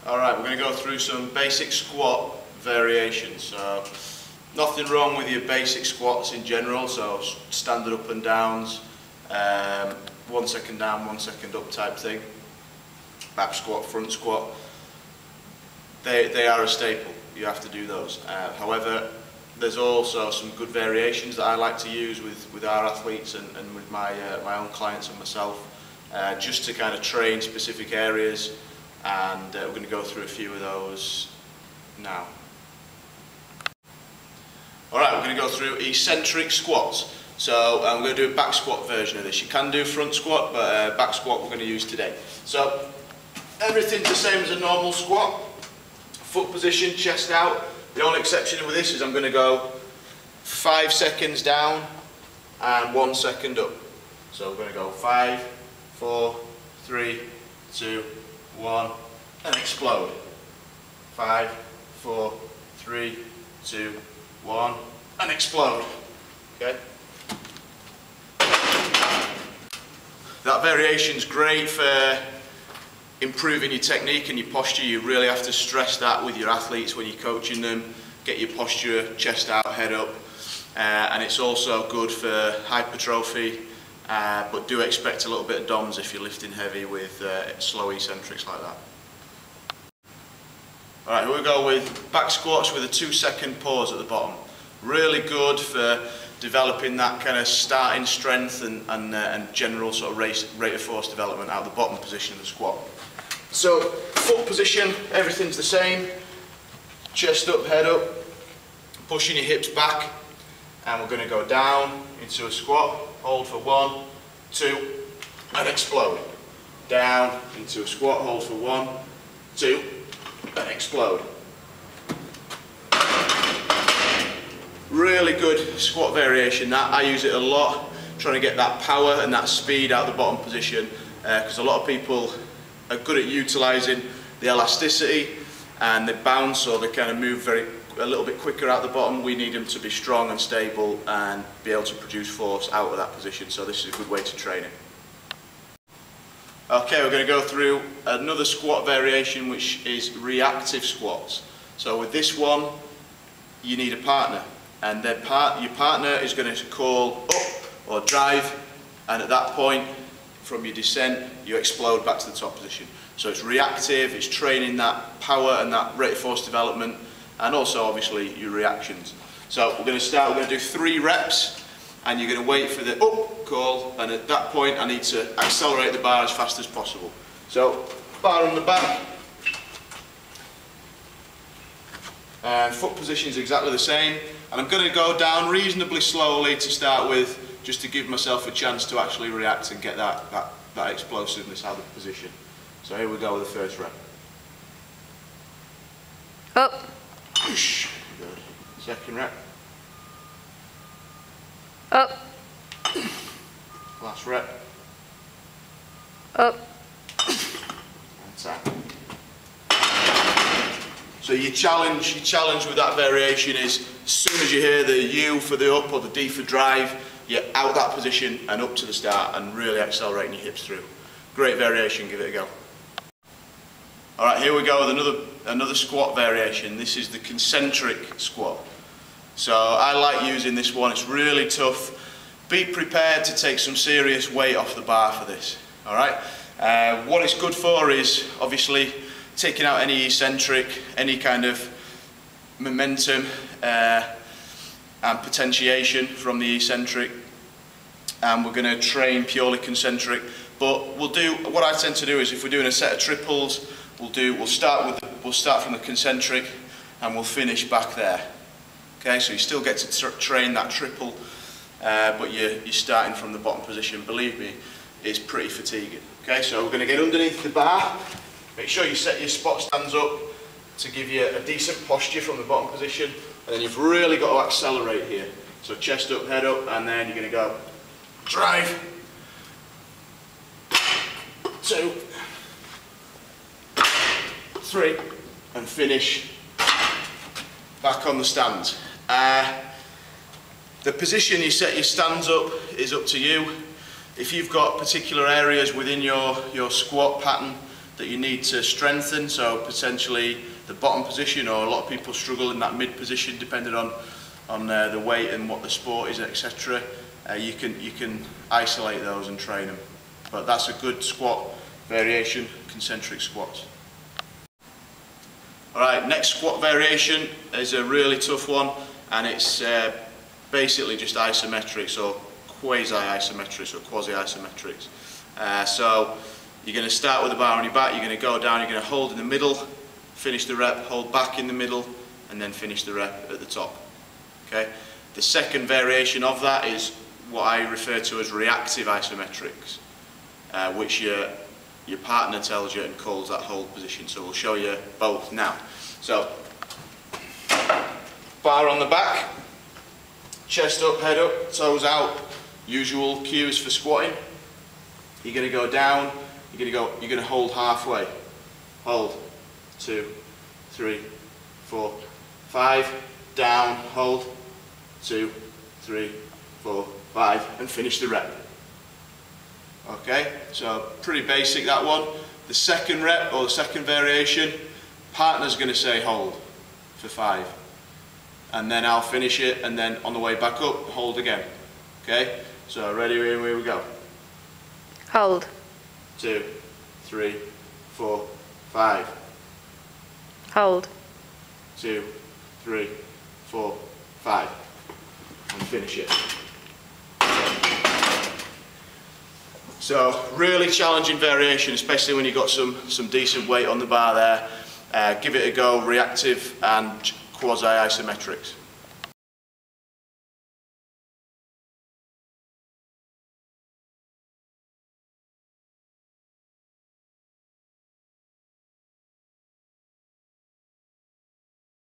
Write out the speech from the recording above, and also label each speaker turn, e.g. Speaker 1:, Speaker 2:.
Speaker 1: Alright, we're going to go through some basic squat variations. So, nothing wrong with your basic squats in general, so standard up and downs, 1 second down, 1 second up type thing. Back squat, front squat, they are a staple, you have to do those. However, there's also some good variations that I like to use with our athletes and with my own clients and myself, just to kind of train specific areas, and we're going to go through a few of those now. Alright, we're going to go through eccentric squats. So we're going to do a back squat version of this. You can do front squat, but back squat we're going to use today. So everything's the same as a normal squat. Foot position, chest out. The only exception with this is I'm going to go 5 seconds down and 1 second up. So we're going to go 5, 4, 3, 2, 1, and explode. 5, 4, 3, 2, 1, and explode. Okay. That variation's great for improving your technique and your posture. You really have to stress that with your athletes when you're coaching them. Get your posture, chest out, head up. And it's also good for hypertrophy, but do expect a little bit of DOMS if you're lifting heavy with slow eccentrics like that. Alright, here we go with back squats with a 2-second pause at the bottom. Really good for developing that kind of starting strength and general sort of rate of force development out of the bottom position of the squat. So, foot position, everything's the same. Chest up, head up, pushing your hips back, and we're going to go down into a squat, hold for 1, 2, and explode. Down into a squat, hold for 1, 2, and explode. Really good squat variation that. I use it a lot, trying to get that power and that speed out of the bottom position, because a lot of people are good at utilising the elasticity and they bounce, or they kind of move a little bit quicker out the bottom. We need them to be strong and stable and be able to produce force out of that position, so this is a good way to train it. Okay, we're going to go through another squat variation, which is reactive squats. So with this one, you need a partner, and your partner is going to call up or drive, and at that point from your descent you explode back to the top position. So it's reactive, it's training that power and that rate of force development, and also obviously your reactions. So we're going to start, we're going to do 3 reps, and you're going to wait for the up call, and at that point I need to accelerate the bar as fast as possible. So bar on the back, and foot position is exactly the same, and I'm going to go down reasonably slowly to start with, just to give myself a chance to actually react and get that explosiveness out of the position. So here we go with the first rep.
Speaker 2: Up.
Speaker 1: Good. Second rep.
Speaker 2: Up.
Speaker 1: Last rep.
Speaker 2: Up.
Speaker 1: And tap. So your challenge with that variation is, as soon as you hear the U for the up or the D for drive, you're out that position and up to the start and really accelerating your hips through. Great variation, give it a go. Alright, here we go with another squat variation. This is the concentric squat. So I like using this one, it's really tough. Be prepared to take some serious weight off the bar for this. Alright, what it's good for is obviously taking out any eccentric, any kind of momentum and potentiation from the eccentric, and we're going to train purely concentric. But what I tend to do is, if we're doing a set of triples, we'll start from the concentric and we'll finish back there. Okay, so you still get to train that triple, but you're starting from the bottom position. Believe me, it's pretty fatiguing. Okay, so we're going to get underneath the bar. Make sure you set your spot stands up to give you a decent posture from the bottom position, and then you've really got to accelerate here. So chest up, head up, and then you're going to go drive, 2, 3, and finish back on the stands. The position you set your stands up is up to you. If you've got particular areas within your squat pattern that you need to strengthen, so potentially the bottom position, or a lot of people struggle in that mid position depending on the weight and what the sport is, etc. You can isolate those and train them. But that's a good squat variation, concentric squats. Alright, next squat variation is a really tough one, and it's basically just isometrics or quasi-isometrics or quasi-isometrics. So you're going to start with the bar on your back, you're going to go down, you're going to hold in the middle, finish the rep, hold back in the middle, and then finish the rep at the top. Okay? The second variation of that is what I refer to as reactive isometrics, which your partner tells you and calls that hold position. So we'll show you both now. So, bar on the back, chest up, head up, toes out, usual cues for squatting. You're going to go down, you're going to hold halfway. Hold, 2, 3, 4, 5, down, hold, 2, 3, 4, 5, and finish the rep. Okay, so pretty basic that one. The second rep, or the second variation, partner's going to say hold for 5. And then I'll finish it, and then on the way back up, hold again. Okay, so ready, here we go.
Speaker 2: Hold.
Speaker 1: 2, 3, 4, 5.
Speaker 2: Hold.
Speaker 1: 2, 3, 4, 5. And finish it. So really challenging variation, especially when you've got some decent weight on the bar there. Give it a go, reactive and quasi-isometrics.